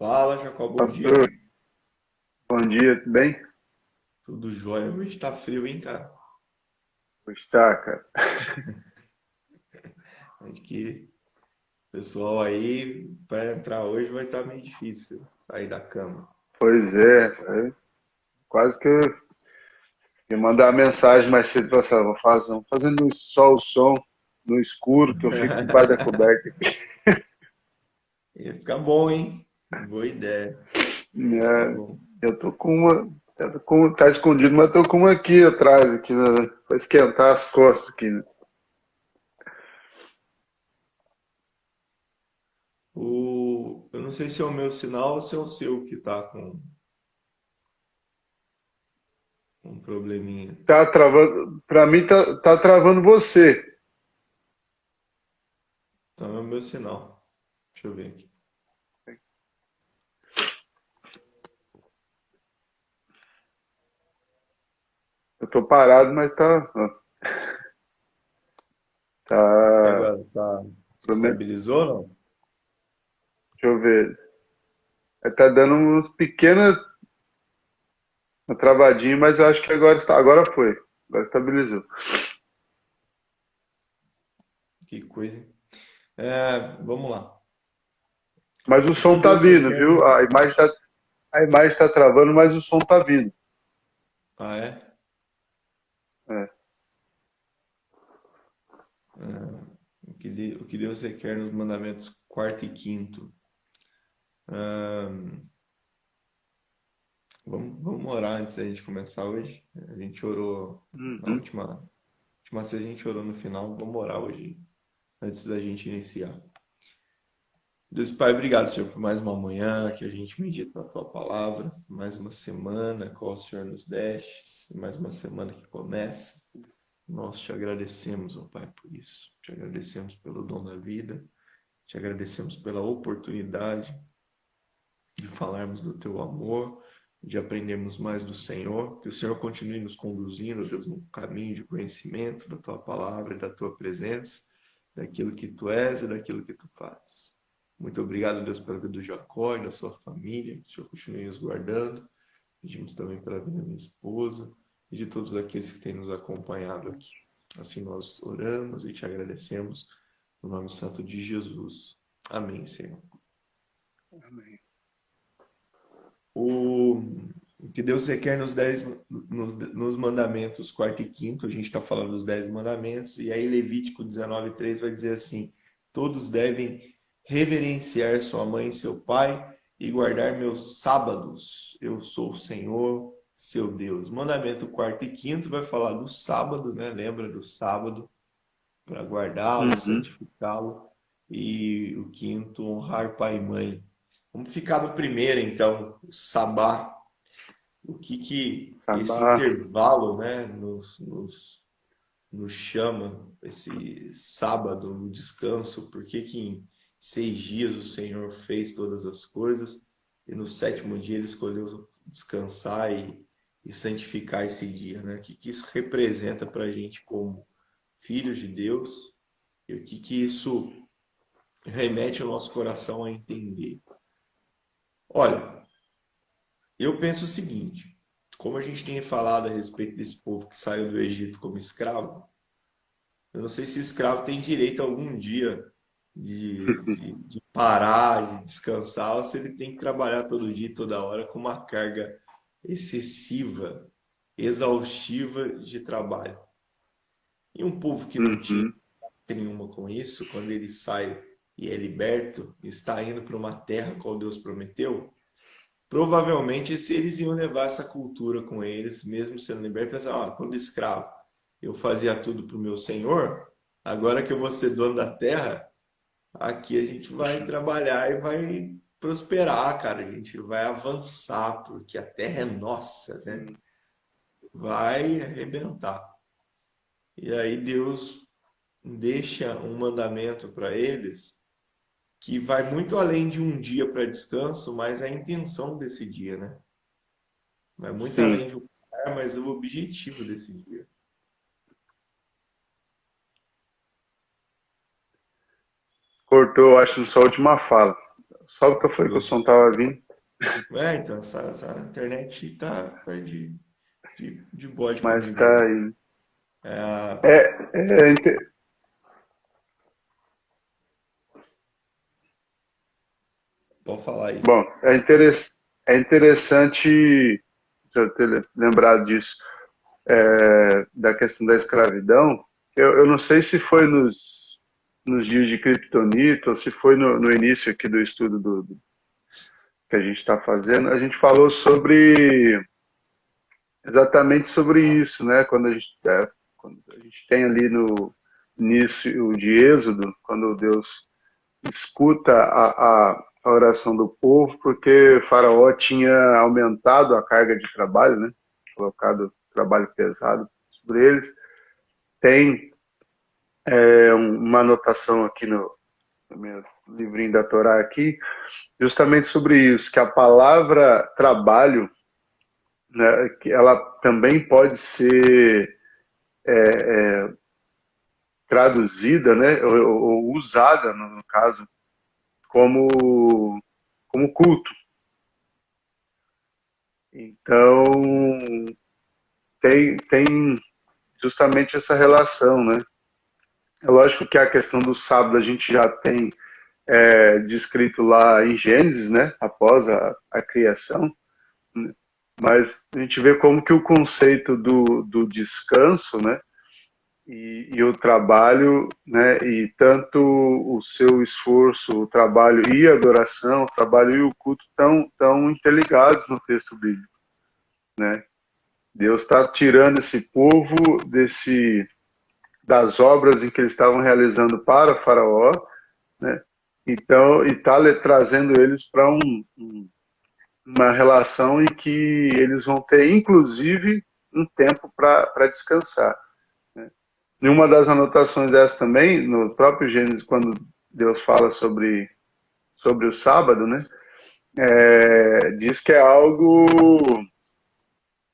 Fala, Jacó, bom dia. Pastor, bom dia, tudo bem? Tudo jóia? Hoje tá frio, hein, cara? Como está, cara? Acho que o pessoal aí, para entrar hoje, vai estar meio difícil sair da cama. Pois é, quase que eu ia mandar uma mensagem mais cedo para você, vou fazendo só o som no escuro, que eu fico debaixo da coberta aqui. Ia ficar bom, hein? Boa ideia. Ia ficar Né? bom. Eu tô com tá escondido, mas tô com uma aqui atrás, aqui, né, para esquentar as costas aqui, né? Eu não sei se é o meu sinal ou se é o seu que tá com um probleminha. Tá travando, para mim tá travando você. Então é o meu sinal. Deixa eu ver aqui. Eu tô parado, mas ó, E tá, agora, tá? pelo menos, Estabilizou ou não? deixa eu ver. Tá dando umas pequenas uma travadinha, mas eu acho que agora foi. Agora estabilizou. Que coisa, hein? Vamos lá. Mas o O que som tá Deus você vindo, quer viu? nos... A imagem tá travando, mas o som tá vindo. Ah, é? É. Ah, o que Deus requer nos mandamentos quarto e quinto. Ah, vamos orar antes da gente começar hoje. A gente orou na Uhum. última vez, a gente orou no final. Vamos orar hoje antes da gente iniciar. Deus Pai, obrigado, Senhor, por mais uma manhã que a gente medita na Tua palavra, mais uma semana, qual o Senhor nos deste, mais uma semana que começa. Nós te agradecemos, ó Pai, por isso. Te agradecemos pelo dom da vida, te agradecemos pela oportunidade de falarmos do teu amor, de aprendermos mais do Senhor, que o Senhor continue nos conduzindo, Deus, no caminho de conhecimento da tua palavra e da tua presença, daquilo que tu és e daquilo que tu fazes. Muito obrigado, Deus, pela vida do Jacó e da sua família, que o Senhor continue nos guardando. Pedimos também pela vida da minha esposa e de todos aqueles que têm nos acompanhado aqui. Assim nós oramos e te agradecemos no nome santo de Jesus. Amém, Senhor. Amém. O, o que Deus requer nos mandamentos, quarto e quinto, a gente está falando dos 10 mandamentos, e aí Levítico 19:3 vai dizer assim: todos devem reverenciar sua mãe e seu pai e guardar meus sábados. Eu sou o Senhor, seu Deus. Mandamento quarto e quinto vai falar do sábado, né? Lembra do sábado, para guardá-lo, Uhum. santificá-lo. E o quinto, honrar pai e mãe. Vamos ficar no primeiro, então, o sabá. O que que esse Sabá. intervalo, né, nos chama, esse sábado, o descanso? Por que que em 6 dias o Senhor fez todas as coisas e no sétimo dia ele escolheu descansar e santificar esse dia, né? O que que isso representa para a gente como filhos de Deus e o que que isso remete o nosso coração a entender? Olha, eu penso o seguinte, como a gente tem falado a respeito desse povo que saiu do Egito como escravo, eu não sei se escravo tem direito algum dia de parar, de descansar, ou se ele tem que trabalhar todo dia, toda hora, com uma carga excessiva, exaustiva de trabalho. E um povo que não tinha Uhum. nenhuma com isso, quando ele sai e é liberto, está indo para uma terra qual Deus prometeu, provavelmente se eles iam levar essa cultura com eles, mesmo sendo libertos, pensar, ah, quando escravo, eu fazia tudo para o meu senhor, agora que eu vou ser dono da terra, aqui a gente vai trabalhar e vai prosperar, cara, a gente vai avançar, porque a terra é nossa, né? Sim. Vai arrebentar. E aí Deus deixa um mandamento para eles que vai muito além de um dia para descanso, mas a intenção desse dia, né? Vai muito Sim. além de um lugar, mas o objetivo desse dia. Cortou, eu acho, só a última fala. Só porque eu falei que o som tava vindo. Então, essa internet tá de bode Mas comigo tá hoje. aí. É, É, é, pode falar aí. bom, é interessante eu ter lembrado disso, da questão da escravidão. Eu não sei se foi nos dias de Kryptonita ou se foi no início aqui do estudo que a gente está fazendo. A gente falou exatamente sobre isso, né? Quando a gente tem ali no início de Êxodo, quando Deus escuta a oração do povo, porque Faraó tinha aumentado a carga de trabalho, né? Colocado trabalho pesado sobre eles. Tem uma anotação aqui no meu livrinho da Torá aqui, justamente sobre isso, que a palavra trabalho, né, que ela também pode ser traduzida, né, ou usada, no caso, como, como culto. Então, tem justamente essa relação, né? É lógico que a questão do sábado a gente já tem descrito lá em Gênesis, né? Após a criação, né? Mas a gente vê como que o conceito do descanso, né? E o trabalho, né? E tanto o seu esforço, o trabalho e a adoração, o trabalho e o culto tão interligados no texto bíblico, né? Deus está tirando esse povo das obras em que eles estavam realizando para Faraó, né? Então, e está trazendo eles para uma relação em que eles vão ter, inclusive, um tempo para descansar, né? Em uma das anotações dessa também, no próprio Gênesis, quando Deus fala sobre o sábado, né? Diz que é algo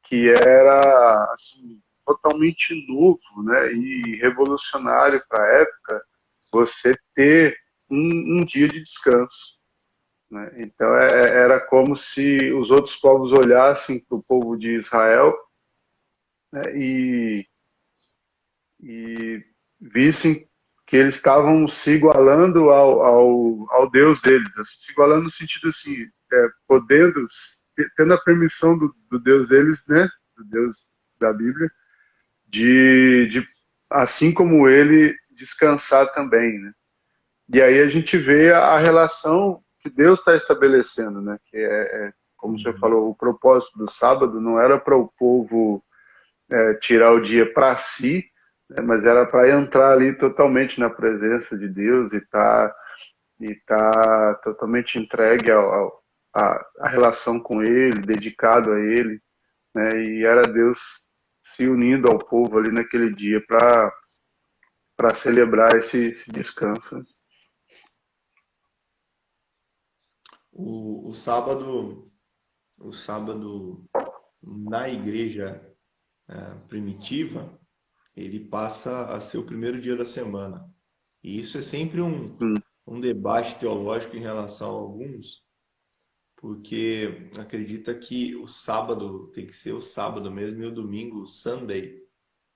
que era assim, totalmente novo, né? E revolucionário para a época, você ter um dia de descanso, né? Então era como se os outros povos olhassem para o povo de Israel, né, e vissem que eles estavam se igualando ao Deus deles, assim, se igualando no sentido assim, podendo, tendo a permissão do Deus deles, né, do Deus da Bíblia, de assim como ele descansar também, né? E aí a gente vê a relação que Deus está estabelecendo, né? Que como você Uhum. falou, o propósito do sábado não era para o povo tirar o dia para si, né? Mas era para entrar ali totalmente na presença de Deus e tá totalmente entregue à relação com Ele, dedicado a Ele, né? E era Deus se unindo ao povo ali naquele dia para celebrar esse descanso. O sábado, o sábado na igreja primitiva, ele passa a ser o primeiro dia da semana. E isso é sempre Hum, um debate teológico em relação a alguns, porque acredita que o sábado tem que ser o sábado mesmo e o domingo, o Sunday,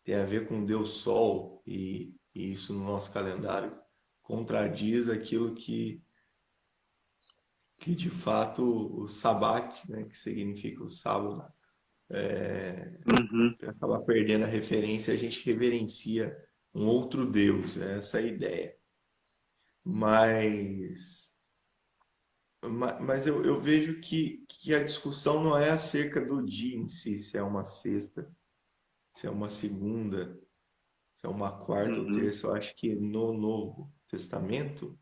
tem a ver com Deus Sol e isso no nosso calendário contradiz aquilo que de fato o Sabat, né, que significa o sábado, uhum, acaba perdendo a referência, a gente reverencia um outro Deus, né? Essa é a ideia. Mas, mas eu vejo que a discussão não é acerca do dia em si, se é uma sexta, se é uma segunda, se é uma quarta ou uhum, terça. Eu acho que no Novo Testamento,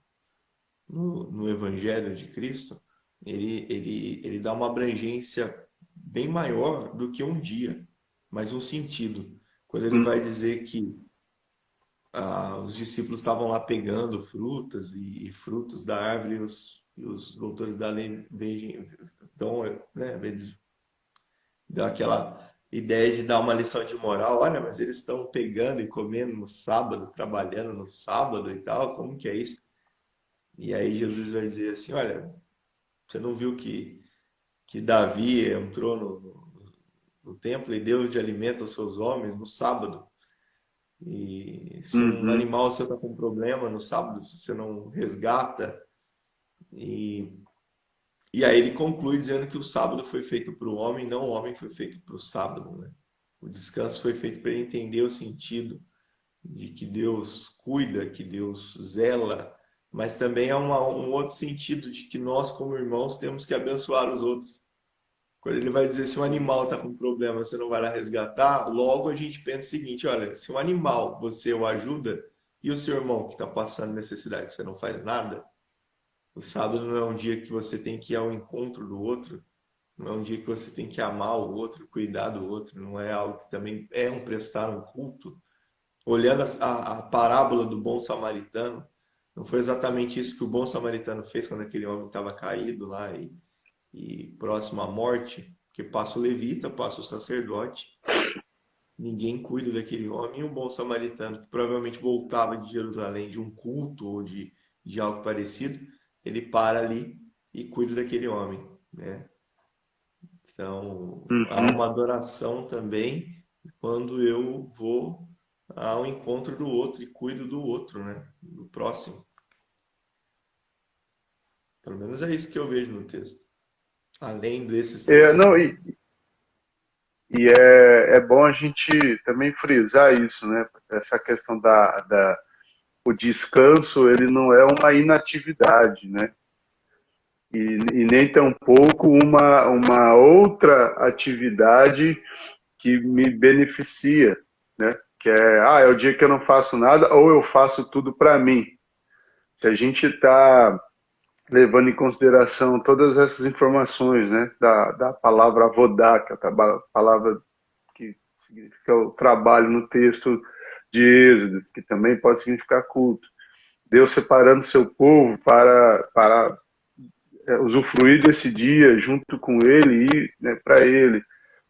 no Evangelho de Cristo, ele dá uma abrangência bem maior do que um dia, mas um sentido. Quando ele vai uhum, dizer que os discípulos estavam lá pegando frutas e frutos da árvore, e os doutores da lei então, né, eles dão aquela ideia de dar uma lição de moral. Olha, mas eles estão pegando e comendo no sábado, trabalhando no sábado e tal, como que é isso? E aí Jesus vai dizer assim, olha, Você não viu que Davi entrou no templo e deu de alimento aos seus homens no sábado? E se um Uhum. animal seu está com problema no sábado, você não resgata. E, e aí ele conclui dizendo que o sábado foi feito para o homem, não o homem foi feito para o sábado, né? O descanso foi feito para ele entender o sentido de que Deus cuida, que Deus zela, mas também há um outro sentido de que nós, como irmãos, temos que abençoar os outros. Quando ele vai dizer se um animal está com problema, você não vai lá resgatar, logo a gente pensa o seguinte: olha, se um animal você o ajuda e o seu irmão que está passando necessidade, você não faz nada, o sábado não é um dia que você tem que ir ao encontro do outro, não é um dia que você tem que amar o outro, cuidar do outro, não é algo que também é um prestar um culto. Olhando a parábola do bom samaritano, não foi exatamente isso que o bom samaritano fez quando aquele homem estava caído lá e próximo à morte, que passa o levita, passa o sacerdote, ninguém cuida daquele homem, e o bom samaritano, que provavelmente voltava de Jerusalém de um culto ou de algo parecido, ele para ali e cuida daquele homem, né? Então, há Uhum. uma adoração também quando eu vou ao encontro do outro e cuido do outro, né? Do próximo. Pelo menos é isso que eu vejo no texto. Além desses É, trechos. não, e é bom a gente também frisar isso, né? Essa questão o descanso, ele não é uma inatividade, né? E nem tampouco uma outra atividade que me beneficia, né? Que é o dia que eu não faço nada ou eu faço tudo para mim. Se a gente está levando em consideração todas essas informações, né? Da palavra avodá, que é a palavra que significa o trabalho no texto de Êxodo, que também pode significar culto. Deus separando seu povo para usufruir desse dia junto com ele e, né, para ele,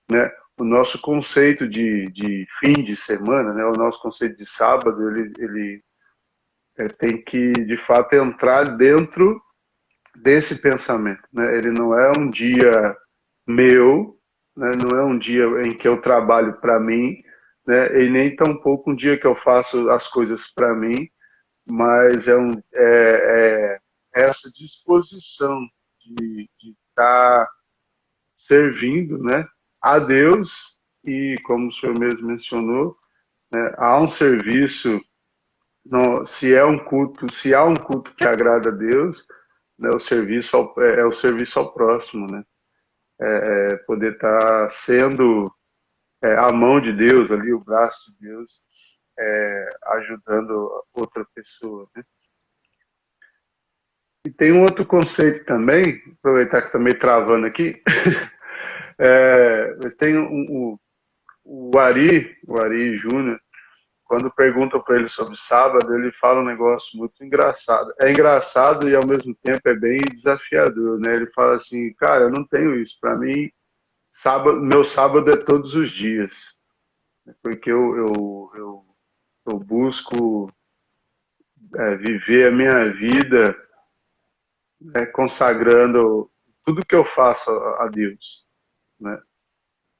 né? O nosso conceito de fim de semana, né? O nosso conceito de sábado, ele tem que, de fato, entrar dentro desse pensamento, né? Ele não é um dia meu, né? Não é um dia em que eu trabalho para mim, né? E nem tampouco um dia que eu faço as coisas para mim, mas é essa disposição de estar servindo, né, a Deus e, como o senhor mesmo mencionou, né, há um serviço, se há um culto que agrada a Deus, né, é o serviço ao próximo, né, poder estar sendo a mão de Deus ali, o braço de Deus, ajudando outra pessoa, né? E tem um outro conceito também, aproveitar que está meio travando aqui, mas tem o Ari Júnior, quando perguntam para ele sobre sábado, ele fala um negócio muito engraçado. É engraçado e ao mesmo tempo é bem desafiador, né? Ele fala assim, cara, eu não tenho isso. Para mim, meu sábado é todos os dias, porque eu busco viver a minha vida consagrando tudo que eu faço a Deus, né?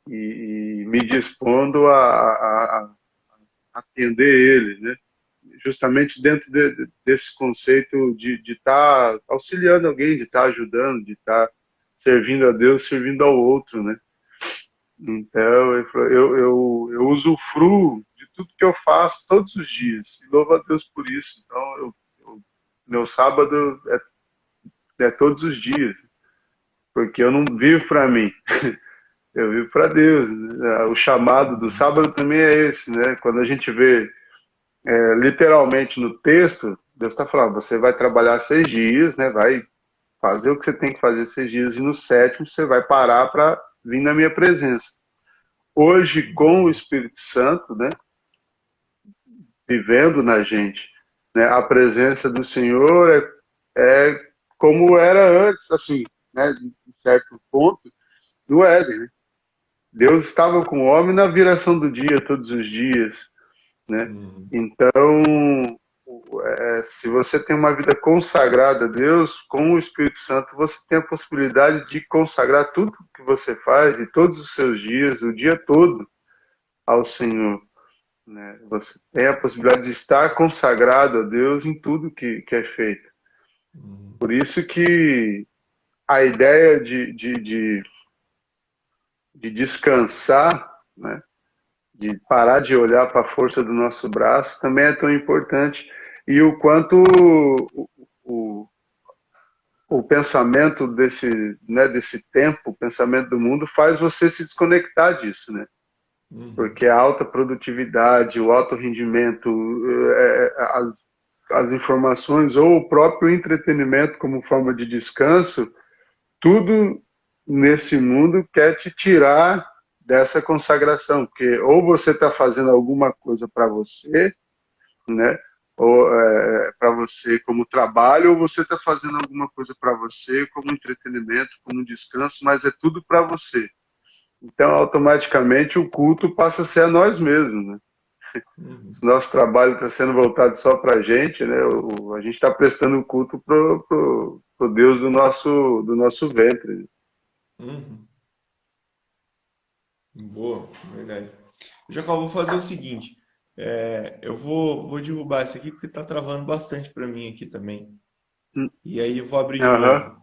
E me dispondo a atender Ele, né? Justamente dentro desse conceito de estar auxiliando alguém, de estar ajudando, de estar servindo a Deus, servindo ao outro, né? Então, eu usufruo de tudo que eu faço todos os dias, e louvo a Deus por isso. Então, meu sábado é todos os dias, porque eu não vivo para mim, eu vivo para Deus, né? O chamado do sábado também é esse, né? Quando a gente vê literalmente no texto, Deus está falando, você vai trabalhar 6 dias, né? Vai fazer o que você tem que fazer 6 dias, e no sétimo você vai parar para vir na minha presença. Hoje, com o Espírito Santo, né? Vivendo na gente, né? A presença do Senhor é como era antes, assim, né? Em certo ponto, no Éden, né? Deus estava com o homem na viração do dia, todos os dias, né? Uhum. Então, se você tem uma vida consagrada a Deus, com o Espírito Santo, você tem a possibilidade de consagrar tudo que você faz e todos os seus dias, o dia todo, ao Senhor. Né? Você tem a possibilidade de estar consagrado a Deus em tudo que é feito. Por isso que a ideia de descansar, né? De parar de olhar para a força do nosso braço, também é tão importante. E o quanto o, o pensamento desse tempo, o pensamento do mundo, faz você se desconectar disso, né? Porque a alta produtividade, o alto rendimento, as informações ou o próprio entretenimento como forma de descanso, tudo nesse mundo quer te tirar dessa consagração, porque ou você está fazendo alguma coisa para você, né? Ou para você como trabalho, ou você está fazendo alguma coisa para você como entretenimento, como descanso, mas é tudo para você. Então, automaticamente, o culto passa a ser a nós mesmos, né? Nosso trabalho está sendo voltado só para a gente, né? A gente está prestando culto pro Deus do nosso ventre. Né? Uhum. Boa, verdade. Jacó, vou fazer o seguinte. Eu vou derrubar isso aqui porque tá travando bastante para mim aqui também. E aí eu vou abrir de Aham, novo.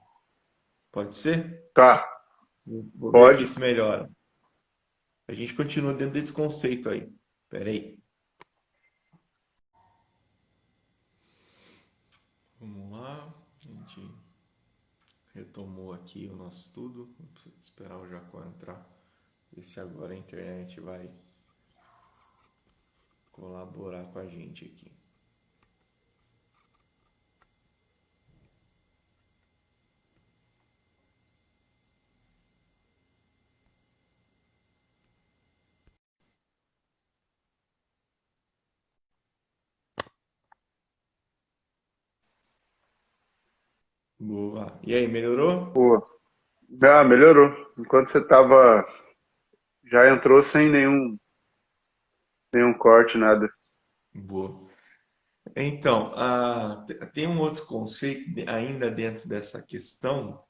Pode ser? tá, Vou ver aqui pode. se melhora. A gente continua dentro desse conceito aí. Pera aí. Vamos lá. A gente retomou aqui o nosso estudo. Vou esperar o Jacó entrar. Ver se agora a internet vai colaborar com a gente aqui. Boa. E aí, melhorou? Pô, melhorou. Enquanto você estava, já entrou sem nenhum corte, nada. Boa. Então, tem um outro conceito ainda dentro dessa questão,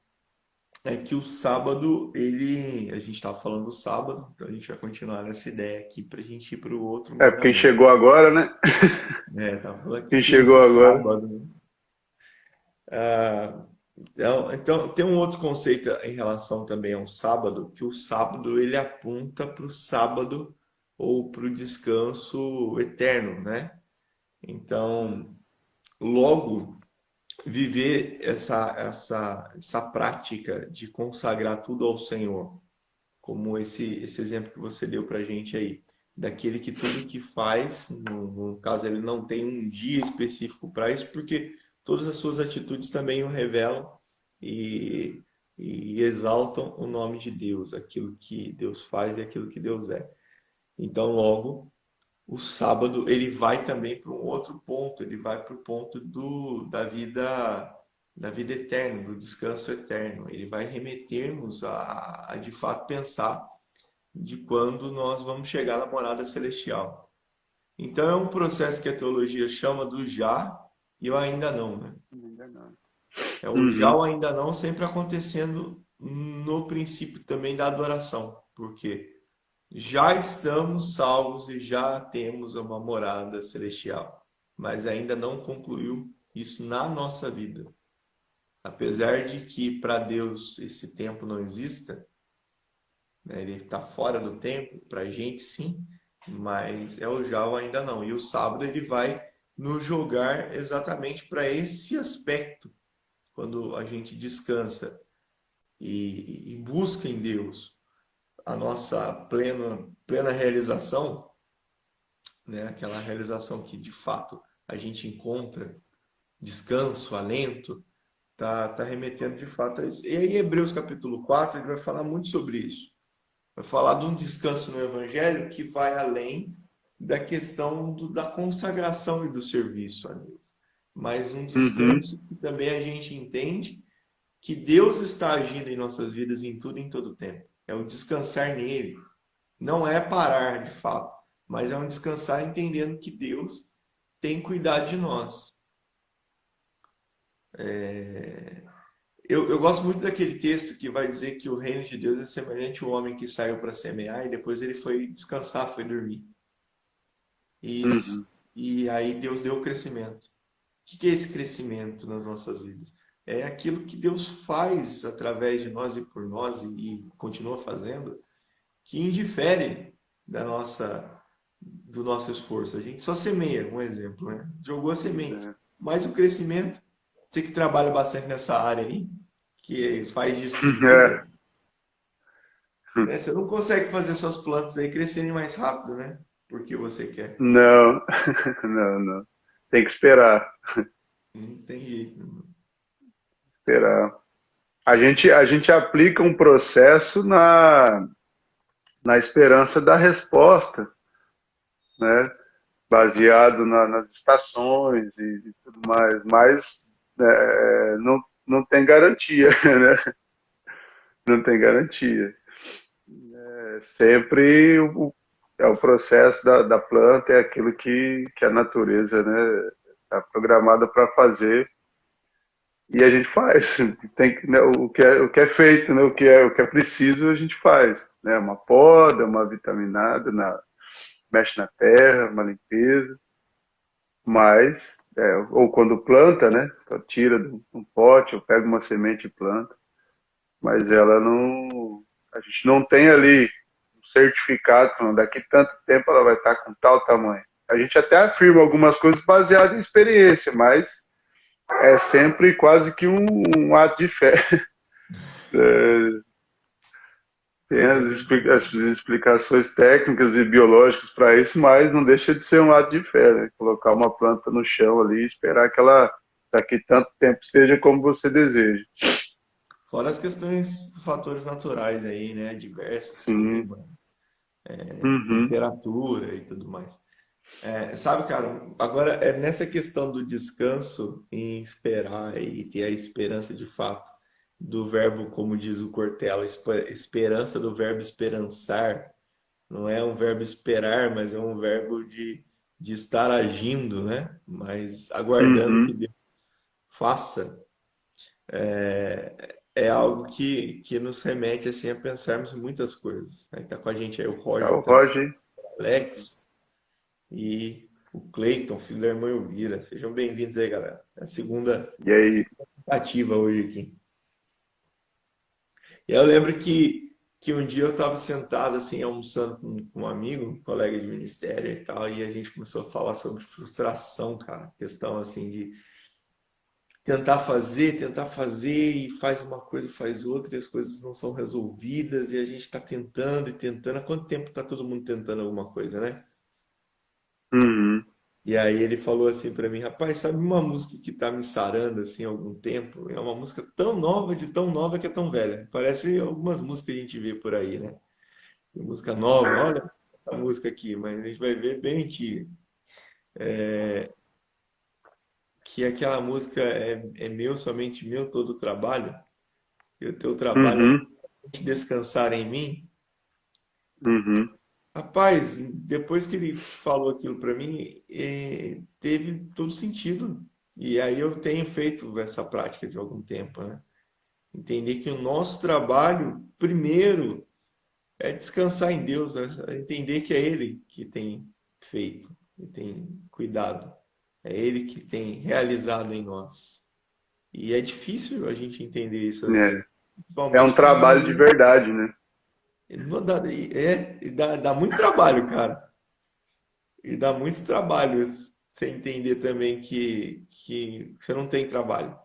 é que o sábado, a gente estava falando do sábado, então a gente vai continuar nessa ideia aqui para a gente ir para o outro É, quem mandamento. chegou agora, né? Tava falando Quem que é chegou esse agora. sábado, né? Então, tem um outro conceito em relação também ao sábado, que o sábado ele aponta para o sábado ou para o descanso eterno, né? Então, logo, viver essa prática de consagrar tudo ao Senhor, como esse exemplo que você deu para a gente aí, daquele que tudo que faz, no caso ele não tem um dia específico para isso, porque todas as suas atitudes também o revelam e, e exaltam o nome de Deus, aquilo que Deus faz e aquilo que Deus é. Então, logo, o sábado ele vai também para um outro ponto, ele vai para o ponto da vida eterna, do descanso eterno. Ele vai remeter-nos a de fato pensar de quando nós vamos chegar na morada celestial. Então é um processo que a teologia chama do já e o ainda não, né? É o já Uhum. ou ainda não sempre acontecendo no princípio também da adoração, porque já estamos salvos e já temos uma morada celestial, mas ainda não concluiu isso na nossa vida. Apesar de que para Deus esse tempo não exista, né, ele está fora do tempo, para a gente sim, mas é o já ou ainda não. E o sábado ele vai nos jogar exatamente para esse aspecto, quando a gente descansa e busca em Deus a nossa plena realização, né? Aquela realização que de fato a gente encontra descanso, alento, tá remetendo de fato a isso. E aí, Hebreus capítulo 4 ele vai falar muito sobre isso. Vai falar de um descanso no Evangelho que vai além da questão da consagração e do serviço a Deus. Mas um Uhum. descanso que também a gente entende que Deus está agindo em nossas vidas em tudo e em todo tempo. É o descansar nele. Não é parar de fato, mas é um descansar entendendo que Deus tem cuidado de nós. Eu gosto muito daquele texto que vai dizer que o reino de Deus é semelhante ao homem que saiu para semear e depois ele foi descansar, foi dormir. E, Uhum. e aí Deus deu o crescimento. O que é esse crescimento nas nossas vidas? É aquilo que Deus faz através de nós e por nós e continua fazendo, que indifere do nosso esforço. A gente só semeia, um exemplo, né? Jogou a semente. É. Mas o crescimento, você que trabalha bastante nessa área aí, que faz disso de vida, É. né? Você não consegue fazer suas plantas aí crescerem mais rápido, né? Porque você quer. Não, não, não. Tem que esperar, Não tem jeito. esperar. A gente aplica um processo na esperança da resposta, né? Baseado nas estações e tudo mais, mas não tem garantia, né? Não tem garantia. É sempre é o processo da planta, é aquilo que a natureza, né, está programada para fazer e a gente faz. Tem que, né, o que é feito, né, o que é preciso, a gente faz. Né, uma poda, uma vitaminada, mexe na terra, uma limpeza, mas, ou quando planta, né, tira de um pote, ou pega uma semente e planta, mas ela não, a gente não tem ali um certificado falando daqui tanto tempo ela vai estar com tal tamanho. A gente até afirma algumas coisas baseadas em experiência, mas é sempre quase que um ato de fé. Tem Mas é as explicações técnicas e biológicas para isso, mas não deixa de ser um ato de fé, né? Colocar uma planta no chão ali e esperar que ela daqui tanto tempo esteja como você deseja. fora as questões, fatores naturais aí, né? Diversos, Sim. clima, Uhum. temperatura e tudo mais. Sabe, cara, agora é nessa questão do descanso em esperar e ter a esperança de fato do verbo, como diz o Cortella, esperança do verbo esperançar, não é um verbo esperar, mas é um verbo de estar agindo, né? Mas aguardando que Uhum. Deus faça, é algo que nos remete assim a pensarmos em muitas coisas. Aí tá com a gente aí o É o Roger também, Roger. o Alex e o Cleiton, filho da irmã Elvira. Sejam bem-vindos aí, galera. É E aí? segunda tentativa hoje aqui. E eu lembro que um dia eu estava sentado assim, almoçando com um amigo, um colega de ministério e tal, e a gente começou a falar sobre frustração, cara. Questão assim de tentar fazer e faz uma coisa, faz outra, e as coisas não são resolvidas, e a gente está tentando e tentando. Há quanto tempo está todo mundo tentando alguma coisa, né? Uhum. E aí ele falou assim pra mim, rapaz, sabe uma música que tá me sarando assim há algum tempo? É uma música tão nova, de tão nova que é tão velha. Parece algumas músicas que a gente vê por aí, né? Tem música nova, olha essa música aqui, mas a gente vai ver bem antiga. Que aquela música é meu, somente meu, todo o trabalho. E o teu trabalho Uhum. é descansar em mim. Uhum. Rapaz, depois que ele falou aquilo pra mim, teve todo sentido. E aí eu tenho feito essa prática de algum tempo, né? Entender que o nosso trabalho, primeiro, é descansar em Deus, né? Entender que é Ele que tem feito, que tem cuidado, é Ele que tem realizado em nós. E é difícil a gente entender isso às vezes, É um principalmente no trabalho de momento. verdade, né? Dá muito trabalho, cara. E dá muito trabalho você entender também que você não tem trabalho.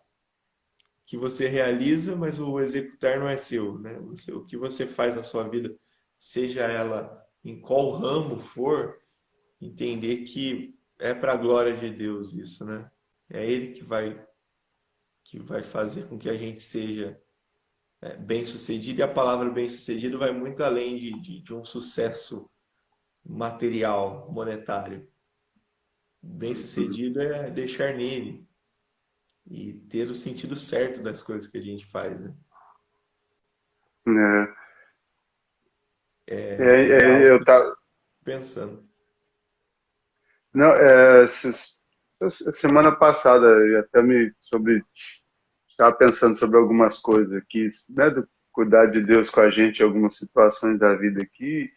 Que você realiza, mas o executar não é seu, né? O que você faz na sua vida, seja ela em qual ramo for, entender que é para a glória de Deus isso, né? É Ele que vai fazer com que a gente seja bem-sucedido, e a palavra bem-sucedido vai muito além de um sucesso material, monetário. Uhum. Bem-sucedido é deixar nele e ter o sentido certo das coisas que a gente faz, né? É, É algo eu que eu tava, tô pensando. não, essa semana passada, eu até estava pensando sobre algumas coisas aqui, né, do cuidar de Deus com a gente em algumas situações da vida aqui,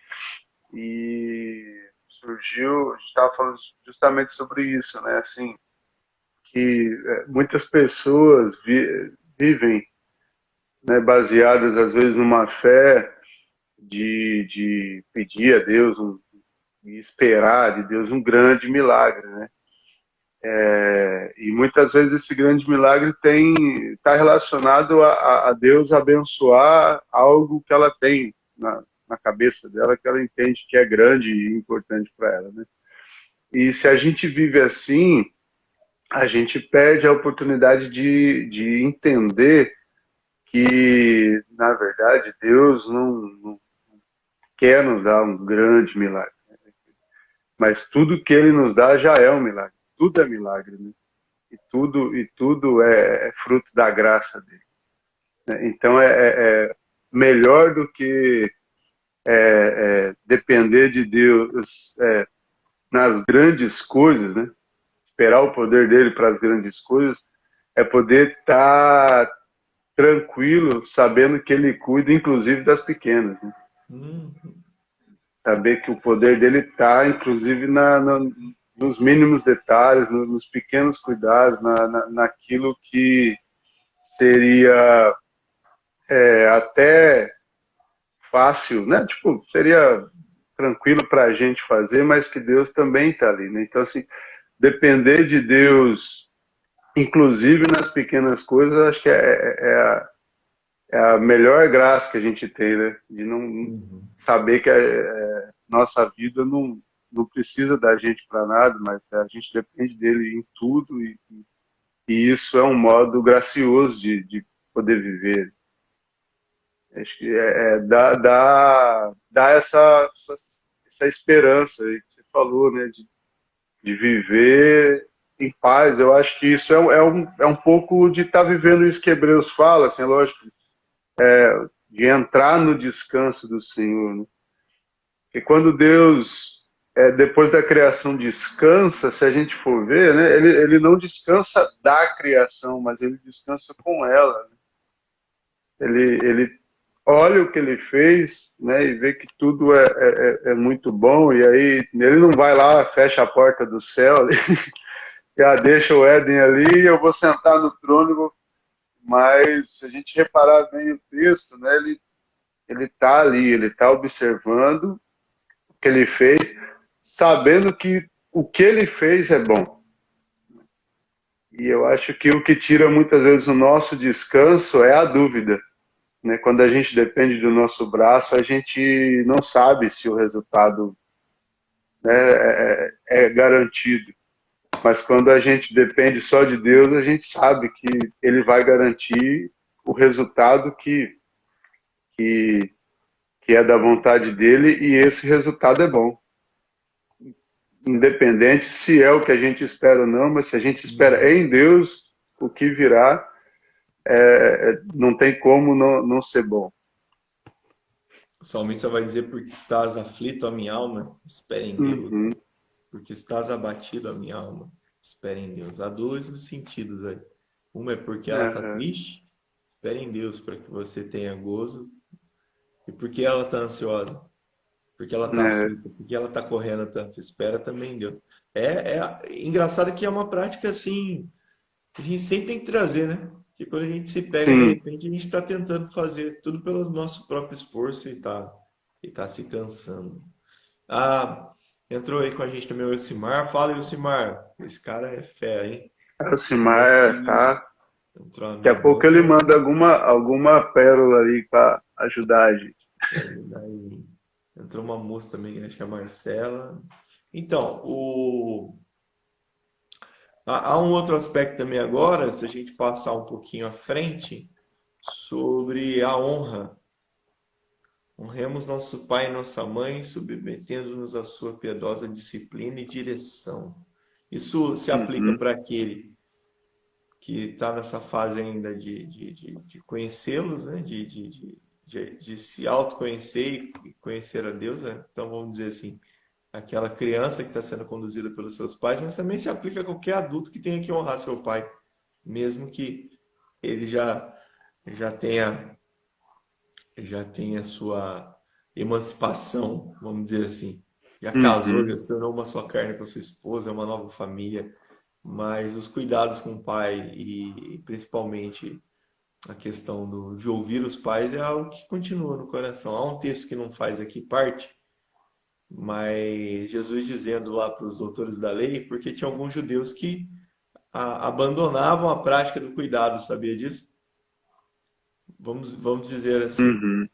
e surgiu, a gente estava falando justamente sobre isso, né, assim, que muitas pessoas vivem, né, baseadas às vezes numa fé de pedir a Deus e esperar de Deus um grande milagre, né? E muitas vezes esse grande milagre está relacionado a Deus abençoar algo que ela tem na cabeça dela, que ela entende que é grande e importante para ela, né? E se a gente vive assim, a gente perde a oportunidade de entender que, na verdade, Deus não quer nos dar um grande milagre, mas tudo que Ele nos dá já é um milagre. Tudo é milagre, né? E tudo é fruto da graça dele, né? Então é melhor do que depender de Deus nas grandes coisas, né? Esperar o poder dele para as grandes coisas, é poder estar tranquilo, sabendo que ele cuida, inclusive, das pequenas, né? Hum, Saber que o poder dele está, inclusive, nos mínimos detalhes, nos pequenos cuidados, naquilo que seria até fácil, né? Tipo, seria tranquilo para a gente fazer, mas que Deus também está ali, né? Então, assim, depender de Deus, inclusive nas pequenas coisas, acho que é a melhor graça que a gente tem, né? De não uhum. saber que nossa vida não precisa da gente para nada, mas a gente depende dele em tudo e isso é um modo gracioso de poder viver. Acho que dá essa esperança aí que você falou, né? De viver em paz. Eu acho que isso é um pouco de estar vivendo isso que Hebreus fala, assim, é lógico, de entrar no descanso do Senhor, né? Porque quando Deus, depois da criação, descansa, se a gente for ver, né, ele não descansa da criação, mas ele descansa com ela, né? Ele olha o que ele fez, né, e vê que tudo é muito bom, e aí ele não vai lá, fecha a porta do céu, já deixa o Éden ali, eu vou sentar no trono, mas se a gente reparar bem o texto, né, ele está ali, ele está observando o que ele fez, sabendo que o que ele fez é bom. E eu acho que o que tira muitas vezes o nosso descanso é a dúvida, né? Quando a gente depende do nosso braço, a gente não sabe se o resultado, né, é garantido. Mas quando a gente depende só de Deus, a gente sabe que Ele vai garantir o resultado que, que é da vontade dele, e esse resultado é bom. Independente se é o que a gente espera ou não, mas se a gente espera Uhum. em Deus, o que virá não tem como não ser bom. O salmista vai dizer: porque estás aflito, a minha alma, espera em Deus. Uhum. Porque estás abatido, a minha alma, espera em Deus. Há dois sentidos aí. Uma é porque ela está Uhum. triste, espera em Deus para que você tenha gozo. E porque ela está ansiosa, porque ela está É, aflita, porque ela está correndo tanto, espera também em Deus. Engraçado que é uma prática assim, que a gente sempre tem que trazer, né? Que quando a gente se pega, de sim. repente, a gente está tentando fazer tudo pelo nosso próprio esforço e tá se cansando. Ah, entrou aí com a gente também o Elcimar. Fala, Elcimar. Esse cara é fera, hein? Chegou Alcimar aqui, tá. entrou Daqui a pouco ele amigão. manda alguma pérola ali para ajudar a gente. Daí entrou uma moça também, acho que é a Marcela. Então, há um outro aspecto também agora, se a gente passar um pouquinho à frente, sobre a honra. Honremos nosso pai e nossa mãe, submetendo-nos à sua piedosa disciplina e direção. Isso se aplica Uhum. para aquele que está nessa fase ainda de conhecê-los, né? De se autoconhecer e conhecer a Deus, né? Então vamos dizer assim, aquela criança que está sendo conduzida pelos seus pais, mas também se aplica a qualquer adulto que tenha que honrar seu pai, mesmo que ele já tenha já tenha sua emancipação, vamos dizer assim. Já casou, já Uhum. se tornou uma só carne com sua esposa, é uma nova família, mas os cuidados com o pai e principalmente a questão de ouvir os pais é algo que continua no coração. Há um texto que não faz aqui parte, mas Jesus dizendo lá para os doutores da lei, porque tinha alguns judeus que abandonavam a prática do cuidado, sabia disso? Vamos dizer assim, Uhum.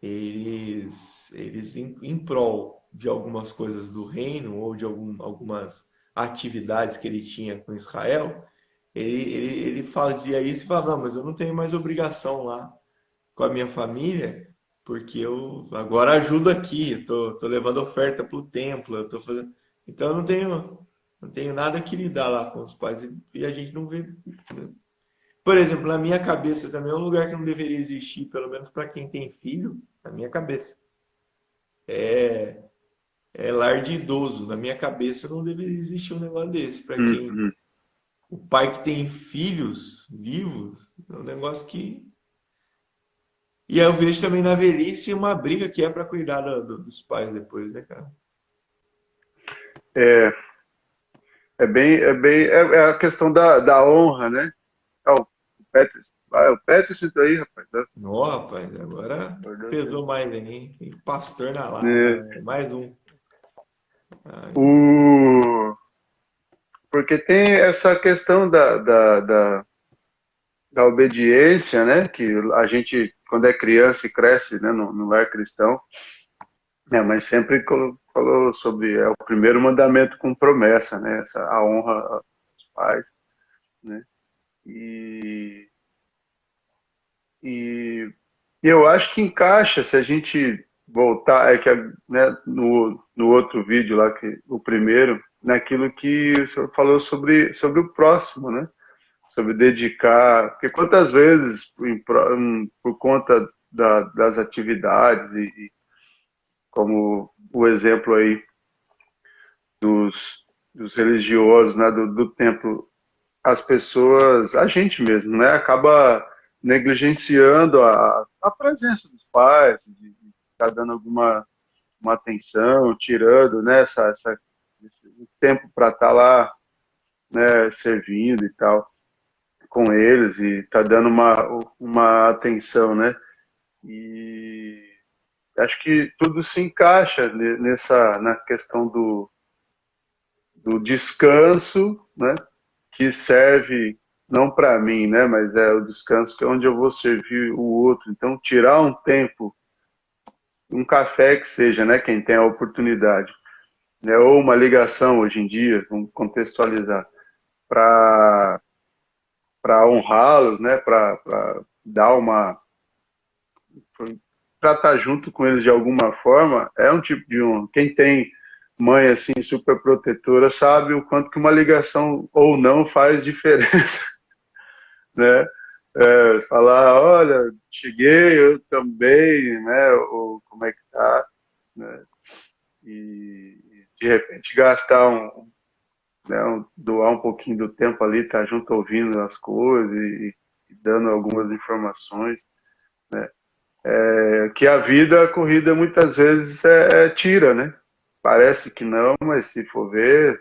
eles em prol de algumas coisas do reino ou de algumas atividades que ele tinha com Israel, ele fazia isso e falava, não, mas eu não tenho mais obrigação lá com a minha família, porque eu agora ajudo aqui, tô levando oferta para o templo, eu tô fazendo. Então eu não tenho nada que lidar lá com os pais e a gente não vê. Por exemplo, na minha cabeça também é um lugar que não deveria existir, pelo menos para quem tem filho, na minha cabeça. É lar de idoso. Na minha cabeça não deveria existir um negócio desse. Para quem. Uhum. O pai que tem filhos vivos, é um negócio que. E aí eu vejo também na velhice uma briga que é para cuidar dos pais depois, né, cara? É, é a questão da honra, né? Ah, o Petros, o Petros isso aí, rapaz. Não, rapaz, agora Acordou cedo. pesou mais em mim. Tem pastor na É, lá, mais um. Aí, o... Porque tem essa questão da obediência, né? Que a gente, quando é criança e cresce, né, no lar cristão, minha mãe sempre falou sobre o primeiro mandamento com promessa, né? A honra aos pais, né? E, e, e eu acho que encaixa se a gente voltar, né, no outro vídeo lá, que, o primeiro, naquilo que o senhor falou sobre o próximo, né? Sobre dedicar, porque quantas vezes, por conta das atividades e como o exemplo aí dos religiosos, né, do templo, as pessoas, a gente mesmo, né, acaba negligenciando a presença dos pais, de estar dando alguma uma atenção, tirando, né, esse tempo para estar lá, né, servindo e tal, com eles e tá dando uma atenção, né? E acho que tudo se encaixa na questão do descanso, né? Que serve não para mim, né? Mas é o descanso que é onde eu vou servir o outro. Então, tirar um tempo, um café que seja, né? Quem tem a oportunidade, né? Ou uma ligação hoje em dia, vamos contextualizar, para honrá-los, né? Para dar uma para estar junto com eles de alguma forma, é um tipo de honra. Quem tem mãe assim super protetora sabe o quanto que uma ligação ou não faz diferença, né? Falar, olha, cheguei, eu também, né? Ou como é que tá, né? E de repente gastar né, doar um pouquinho do tempo ali, estar junto ouvindo as coisas e dando algumas informações, né? Que a vida, a corrida, muitas vezes tira, né? Parece que não, mas se for ver,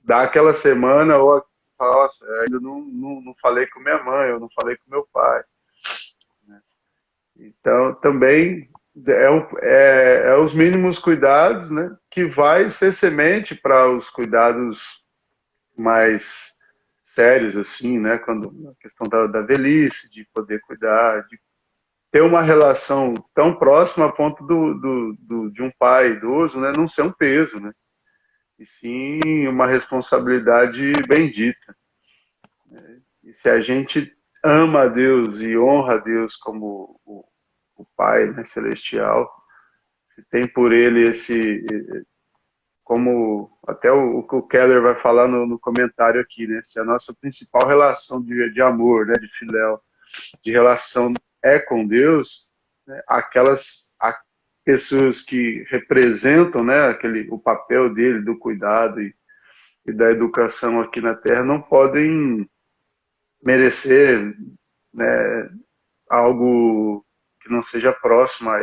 dá aquela semana, ou nossa, ainda não falei com minha mãe, eu não falei com meu pai. Então, também é os mínimos cuidados, né? Que vai ser semente para os cuidados mais sérios, assim, né? Quando a questão da velhice, de poder cuidar, de ter uma relação tão próxima a ponto de um pai idoso, né, não ser um peso, né, e sim uma responsabilidade bendita. E se a gente ama a Deus e honra a Deus como o Pai, né, celestial, se tem por ele como até o Keller vai falar no comentário aqui, né, se a nossa principal relação de amor, né, de filéu, de relação é com Deus, né, pessoas que representam, né, o papel dele, do cuidado e da educação aqui na Terra, não podem merecer, né, algo que não seja próximo a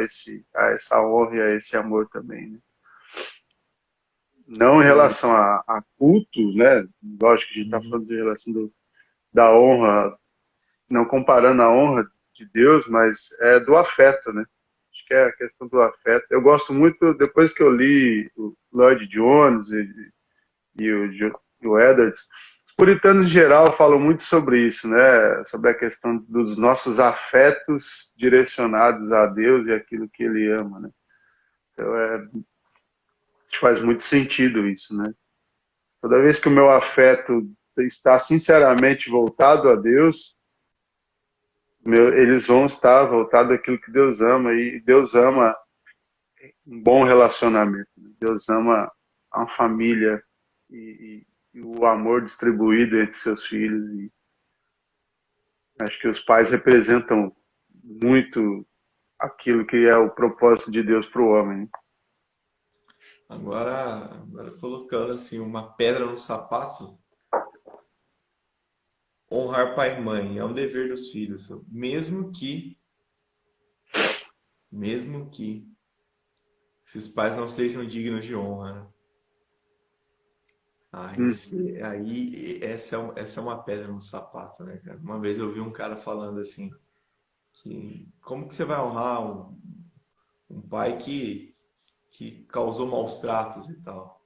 essa honra e a esse amor também, né? Não em O- relação a cultos, né? Lógico que a gente está Uhum. falando de relação da honra, não comparando a honra de Deus, mas é do afeto, né? Acho que é a questão do afeto. Eu gosto muito, depois que eu li o Lloyd Jones e o Edwards, os puritanos em geral falam muito sobre isso, né? Sobre a questão dos nossos afetos direcionados a Deus e aquilo que Ele ama, né? Então, acho que faz muito sentido isso, né? Toda vez que o meu afeto está sinceramente voltado a Deus, eles vão estar voltados àquilo que Deus ama, e Deus ama um bom relacionamento, né? Deus ama a família e o amor distribuído entre seus filhos. E acho que os pais representam muito aquilo que é o propósito de Deus para o homem, né? Agora colocando assim uma pedra no sapato, honrar pai e mãe é um dever dos filhos, mesmo que esses pais não sejam dignos de honra, né? Uhum. Essa é uma pedra no sapato, né, cara? Uma vez eu vi um cara falando assim, que como que você vai honrar um pai que causou maus tratos e tal?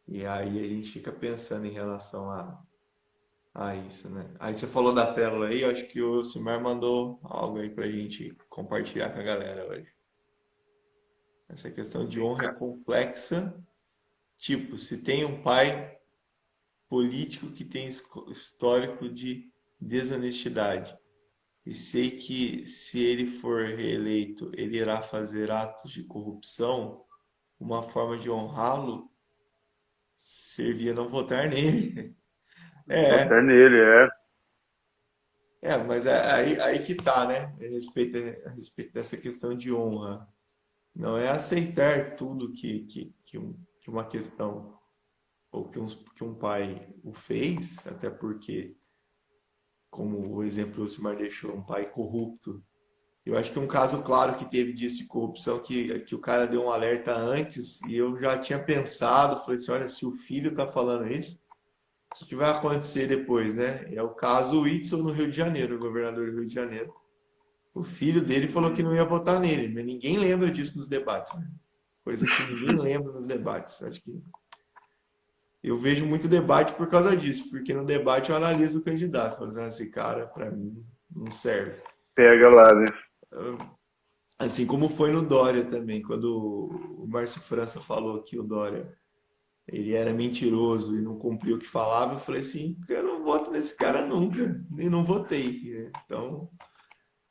E aí a gente fica pensando em relação a isso, né? Aí você falou da pérola aí, eu acho que o Simar mandou algo aí pra gente compartilhar com a galera hoje. Essa questão de honra é complexa. Tipo, se tem um pai político que tem histórico de desonestidade, e sei que se ele for reeleito, ele irá fazer atos de corrupção, uma forma de honrá-lo seria não votar nele. Votar É, nele, mas aí que tá, né? A respeito dessa questão de honra. Não é aceitar tudo que uma questão ou que um pai o fez, até porque, como o exemplo o Silmar deixou, um pai corrupto. Eu acho que um caso claro que teve disso de corrupção, que o cara deu um alerta antes, e eu já tinha pensado, falei assim, olha, se o filho tá falando isso, o que vai acontecer depois, né? É o caso Whitson no Rio de Janeiro, o governador do Rio de Janeiro. O filho dele falou que não ia votar nele, mas ninguém lembra disso nos debates, né? Coisa que ninguém lembra nos debates. Acho que eu vejo muito debate por causa disso, porque no debate eu analiso o candidato, falando assim, esse cara, para mim, não serve. pega lá, né? Assim como foi no Dória também, quando o Márcio França falou que o Dória ele era mentiroso e não cumpriu o que falava, eu falei assim, eu não voto nesse cara nunca, e não votei. Então,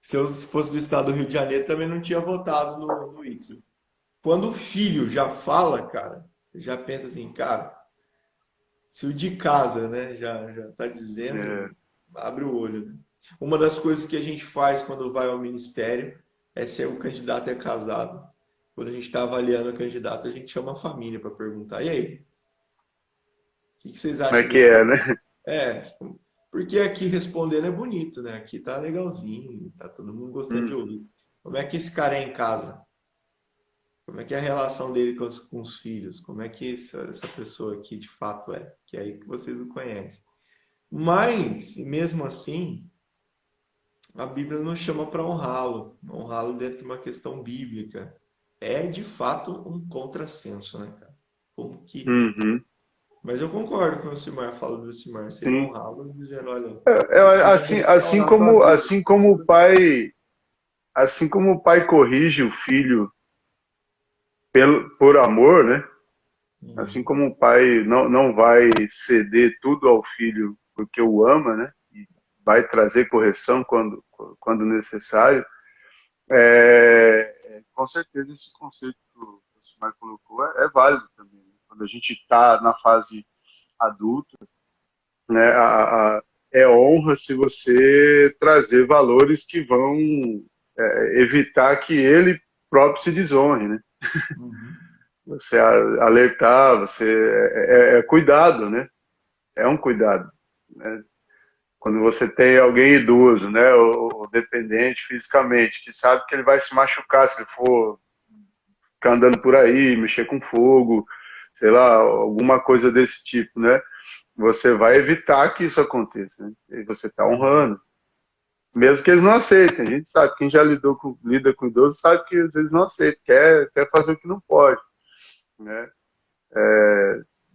se eu fosse do estado do Rio de Janeiro, também não tinha votado no Itzel. Quando o filho já fala, cara, você já pensa assim, cara, se o de casa, né, já tá dizendo, É, abre o olho, né? Uma das coisas que a gente faz quando vai ao ministério é se o candidato é casado. Quando a gente está avaliando o candidato, a gente chama a família para perguntar: e aí, o que vocês como é acham que desse? é, né? É, porque aqui respondendo é bonito, né? Aqui tá legalzinho, tá todo mundo gostando de Uhum. ouvir. Como é que esse cara é em casa? Como é que é a relação dele com os filhos? Como é que essa pessoa aqui de fato é? Que é aí que vocês o conhecem. Mas, mesmo assim, a Bíblia nos chama para honrá-lo dentro de uma questão bíblica. É de fato um contrassenso, né, cara? Como que. Uhum. Mas eu concordo com o Simar fala do Simar, seria Sim. honrá-lo dizendo, olha, você É, precisa dedicar a oração a Deus. assim como o pai corrige o filho por amor, né? Assim Uhum. como o pai não vai ceder tudo ao filho porque o ama, né? E vai trazer correção quando necessário. Com certeza esse conceito que o Simar colocou é válido também, né? Quando a gente está na fase adulta, né? É honra se você trazer valores que vão evitar que ele próprio se desonre, né? Uhum. Você alertar, você é cuidado, né? É um cuidado, né? Quando você tem alguém idoso, né, ou dependente fisicamente, que sabe que ele vai se machucar se ele for ficar andando por aí, mexer com fogo, sei lá, alguma coisa desse tipo, né? Você vai evitar que isso aconteça, né? E você está Uhum. honrando. Mesmo que eles não aceitem. A gente sabe, quem já lida com idoso sabe que às vezes não aceita, quer fazer o que não pode, né?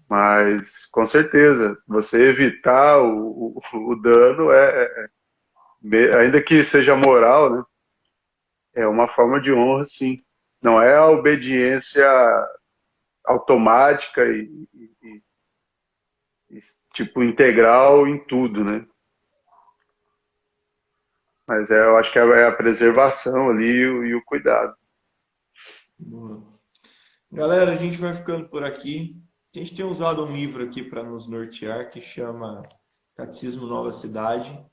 Mas, com certeza, você evitar o dano, ainda que seja moral, né? É uma forma de honra, sim. Não é a obediência automática e, tipo, integral em tudo, né? Mas eu acho que é a preservação ali e o cuidado. Boa. Galera, a gente vai ficando por aqui. A gente tem usado um livro aqui para nos nortear que chama Catecismo Nova Cidade,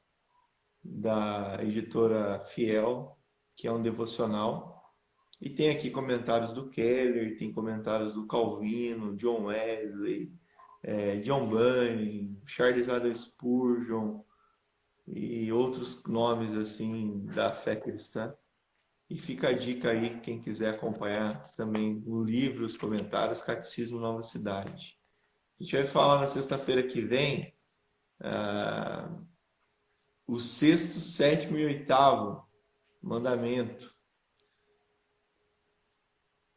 da editora Fiel, que é um devocional. E tem aqui comentários do Keller, tem comentários do Calvino, John Wesley, John Bunyan, Charles Adam Spurgeon e outros nomes assim da fé cristã. E fica a dica aí, quem quiser acompanhar também o livro, os comentários, Catecismo Nova Cidade. A gente vai falar na sexta-feira que vem ah, o sexto, sétimo e oitavo mandamento.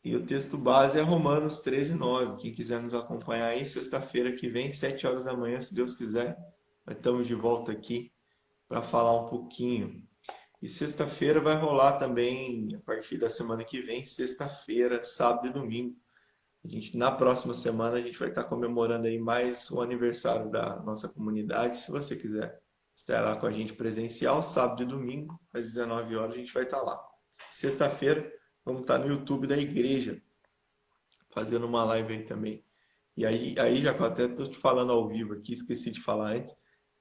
E o texto base é Romanos 13:9. Quem quiser nos acompanhar aí, sexta-feira que vem, 7 horas da manhã, se Deus quiser, nós estamos de volta aqui para falar um pouquinho. E sexta-feira vai rolar também, a partir da semana que vem, sexta-feira, sábado e domingo. Na próxima semana a gente vai estar comemorando aí mais o aniversário da nossa comunidade. Se você quiser estar lá com a gente presencial, sábado e domingo, às 19 horas, a gente vai estar lá. Sexta-feira, vamos estar no YouTube da igreja, fazendo uma live aí também. E aí já até estou te falando ao vivo aqui, esqueci de falar antes,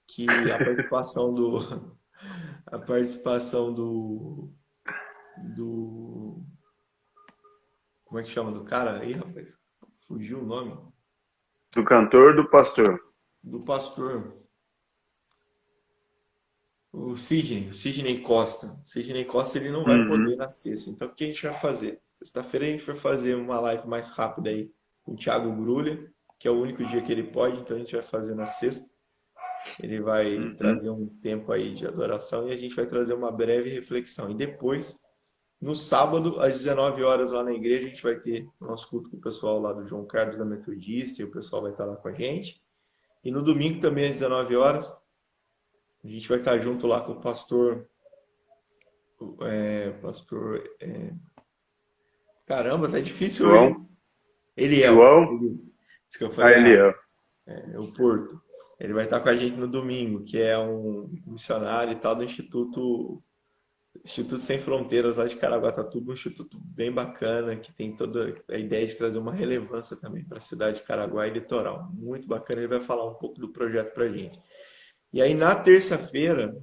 que a participação do, a participação do, como é que chama do cara aí, rapaz? Fugiu o nome. Do cantor, do pastor. Do pastor, o Sidney Costa. O Sidney Costa ele não vai poder Uhum. na sexta. Então o que a gente vai fazer? Sexta-feira a gente vai fazer uma live mais rápida aí com o Thiago Grulha, que é o único dia que ele pode, então a gente vai fazer na sexta. Ele vai Uhum. trazer um tempo aí de adoração e a gente vai trazer uma breve reflexão. E depois, no sábado, às 19 horas lá na igreja, a gente vai ter o nosso culto com o pessoal lá do João Carlos da Metodista e o pessoal vai estar lá com a gente. E no domingo também às 19 horas, a gente vai estar junto lá com o pastor. Pastor. Caramba, tá difícil hoje. João? Eliel. João? Isso que eu Ah, falei ele errado. é. É o Porto. Ele vai estar com a gente no domingo, que é um missionário e tal do Instituto Sem Fronteiras lá de Caraguatatuba, um instituto bem bacana, que tem toda a ideia de trazer uma relevância também para a cidade de Caraguá e litoral. Muito bacana, ele vai falar um pouco do projeto para a gente. E aí na terça-feira,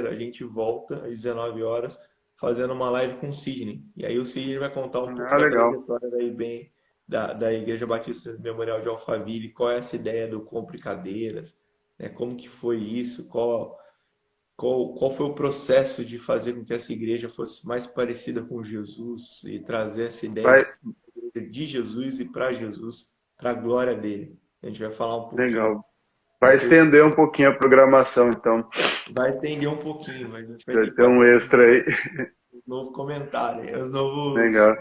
a gente volta às 19 horas fazendo uma live com o Sidney. E aí o Sidney vai contar um pouco Ah, da legal. trajetória daí bem da Igreja Batista Memorial de Alphaville, qual é essa ideia do Compre Cadeiras, né? Como que foi isso, qual foi o processo de fazer com que essa igreja fosse mais parecida com Jesus e trazer essa ideia Vai, de Jesus e para Jesus, para a glória dele. A gente vai falar um pouquinho legal. na Vai terça. estender um pouquinho a programação, então. Vai estender um pouquinho, mas a gente vai Vai ter que ter um fazer extra aí. um novo comentário, os novos Legal.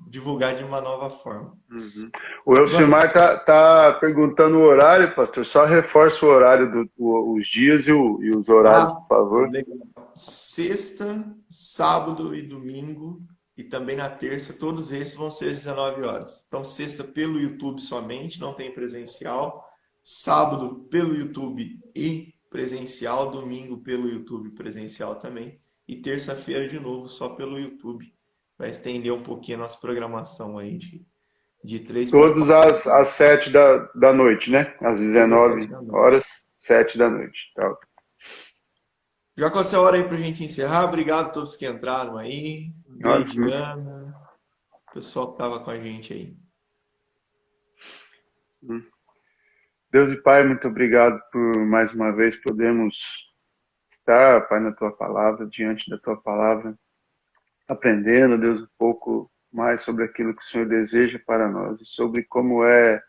divulgar de uma nova forma. Uhum. O Mano, Elcimar tá perguntando o horário, pastor. Só reforça o horário, os dias e os horários, por favor. legal. Sexta, sábado e domingo, e também na terça, todos esses vão ser às 19 horas. Então, sexta pelo YouTube somente, não tem presencial. Sábado pelo YouTube e presencial. Domingo pelo YouTube presencial também. E terça-feira de novo só pelo YouTube. Vai estender um pouquinho a nossa programação aí de 3 para Todos 4. às 7 da noite, né? Às Todas às 7 19 da noite. horas, 7 da noite. Tá. Já com essa hora aí pra gente encerrar, obrigado a todos que entraram aí. Ótimo. Cleidiana, o pessoal que estava com a gente aí. Deus e Pai, muito obrigado por mais uma vez podermos estar, Pai, na Tua palavra, diante da Tua palavra, aprendendo, Deus, um pouco mais sobre aquilo que o Senhor deseja para nós e sobre como é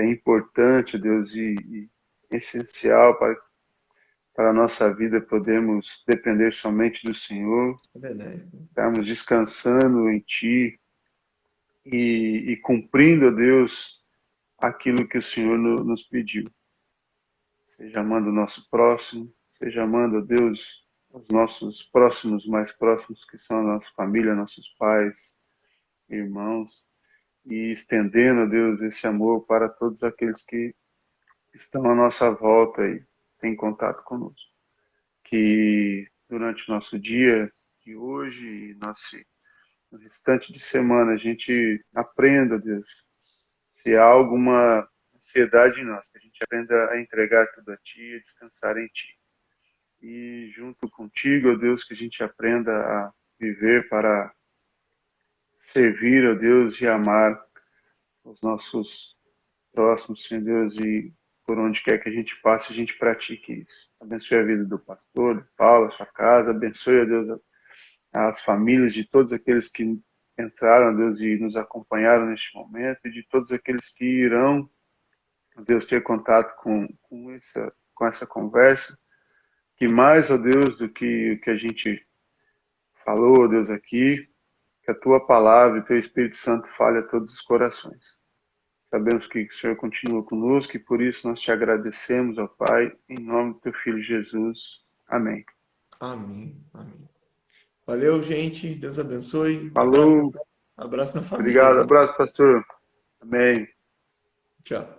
importante, Deus, e essencial para a nossa vida podermos depender somente do Senhor, É verdade. estarmos descansando em Ti e cumprindo, Deus, aquilo que o Senhor nos pediu. Seja amando o nosso próximo, seja amando, Deus, os nossos próximos, mais próximos, que são a nossa família, nossos pais, irmãos, e estendendo, Deus, esse amor para todos aqueles que estão à nossa volta e têm contato conosco. Que durante o nosso dia de hoje e no restante de semana a gente aprenda, Deus, se há alguma ansiedade em nós, que a gente aprenda a entregar tudo a Ti e descansar em Ti. E junto contigo, ó Deus, que a gente aprenda a viver para servir, ó Deus, e amar os nossos próximos, Senhor Deus, e por onde quer que a gente passe, a gente pratique isso. Abençoe a vida do pastor, de Paulo, a sua casa, abençoe, ó Deus, as famílias de todos aqueles que entraram, ó Deus, e nos acompanharam neste momento, e de todos aqueles que irão, ó Deus, ter contato com essa conversa, que mais, ó Deus, do que o que a gente falou, ó Deus, aqui, que a Tua palavra e Teu Espírito Santo fale a todos os corações. Sabemos que o Senhor continua conosco e por isso nós te agradecemos, ó Pai, em nome do Teu Filho Jesus. Amém. Amém. Amém. Valeu, gente. Deus abençoe. Falou, Abraço na família obrigado, aí. abraço, pastor. Amém. Tchau.